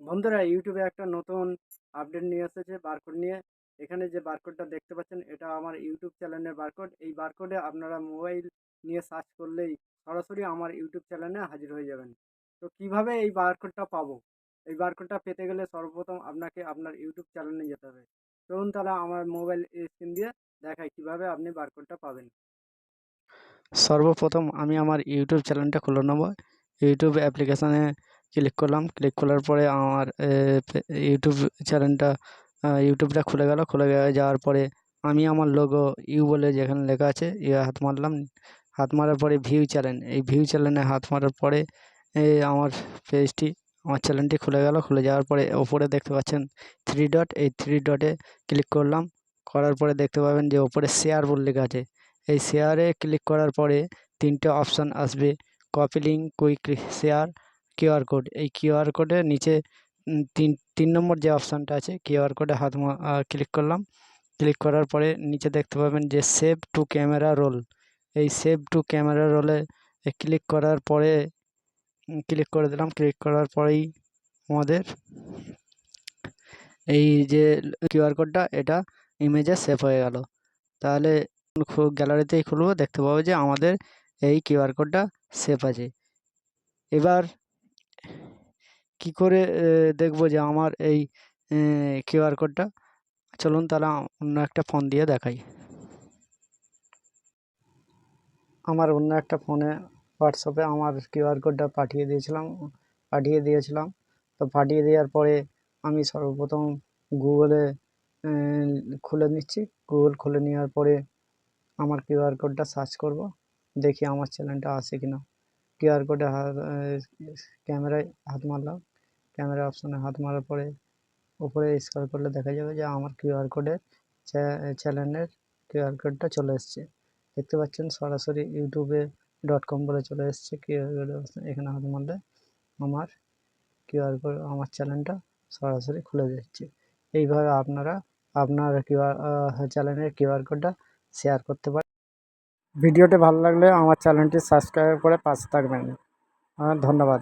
বন্ধুরা, ইউটিউবে একটা নতুন আপডেট নিয়ে এসেছে বারকোড নিয়ে। এখানে যে বারকোডটা দেখতে পাচ্ছেন, এটা আমার ইউটিউব চ্যানেলের বারকোড। এই বারকোডে আপনারা মোবাইল নিয়ে সার্চ করলেই সরাসরি আমার ইউটিউব চ্যানেলে হাজির হয়ে যাবেন। তো কিভাবে এই বারকোডটা পাবো? এই বারকোডটা পেতে গেলে সর্বপ্রথম আপনাকে আপনার ইউটিউব চ্যানেলে যেতে হবে। চলুন তাহলে আমার মোবাইল স্ক্রিন দিয়ে দেখাই কিভাবে আপনি বারকোডটা পাবেন। সর্বপ্রথম আমি আমার ইউটিউব চ্যানেলটা খুলে নেব। ইউটিউব অ্যাপ্লিকেশানে ক্লিক করলাম। ক্লিক করার পরে আমার ইউটিউব চ্যানেলটা ইউটিউবটা খুলে গেল। যাওয়ার পরে আমি আমার লোগো বলে যেখানে লেখা আছে হাত মারলাম। হাত মারার পরে ভিউ চ্যানেল, এই ভিউ চ্যানেলে হাত মারার পরে আমার পেজটি, আমার চ্যানেলটি খুলে গেল। খুলে যাওয়ার পরে ওপরে দেখতে পাচ্ছেন থ্রি ডট, এই থ্রি ডটে ক্লিক করলাম। করার পরে দেখতে পাবেন যে ওপরে শেয়ার বলে লেখা আছে। এই শেয়ারে ক্লিক করার পরে ৩টে অপশান আসবে: copy link, quick share, QR code. এই কিউআর কোডের নিচে তিন নম্বর যে অপশানটা আছে, কিউআর কোডে ক্লিক করলাম। ক্লিক করার পরে নিচে দেখতে পাবেন যে সেভ টু ক্যামেরা রোল। এই সেভ টু ক্যামেরা রোলে ক্লিক করার পরে ক্লিক করে দিলাম। ক্লিক করার পরেই আমাদের এই যে কিউআর কোডটা, এটা ইমেজে সেভ হয়ে গেল। তাহলে গ্যালারিতেই খুলবো, দেখতে পাবো যে আমাদের এই কিউআর কোডটা সেভ আছে। এবার কি করে দেখবো যে আমার এই কিউআর কোডটা? চলুন তাহলে অন্য একটা ফোন দিয়ে দেখাই। আমার অন্য একটা ফোনে হোয়াটসঅ্যাপে আমার কিউআর কোডটা পাঠিয়ে দিয়েছিলাম। তো পাঠিয়ে দেওয়ার পরে আমি সর্বপ্রথম গুগলে খুলে নিচ্ছি। গুগল খুলে নেওয়ার পরে আমার কিউআর কোডটা সার্চ করব, দেখি আমার চ্যানেলটা আসে কিনা। কিউআর কোডে ক্যামেরায় হাত মারলাম। ক্যামেরা অপশানে হাত মারার পরে উপরে স্ক্রল করলে দেখা যাবে যে আমার কিউআর কোডের চ্যানেলের কিউআর কোডটা চলে এসছে। দেখতে পাচ্ছেন সরাসরি youtube.com বলে চলে এসছে কিউআর কোড। এখানে হাত মারলে আমার কিউআর কোড, আমার চ্যানেলটা সরাসরি খুলে যাচ্ছে। এইভাবে আপনারা আপনার চ্যানেলের কিউআর কোডটা শেয়ার করতে পারেন। ভিডিওটি ভালো লাগলে আমার চ্যানেলটি সাবস্ক্রাইব করে পাশে থাকবেন। ধন্যবাদ।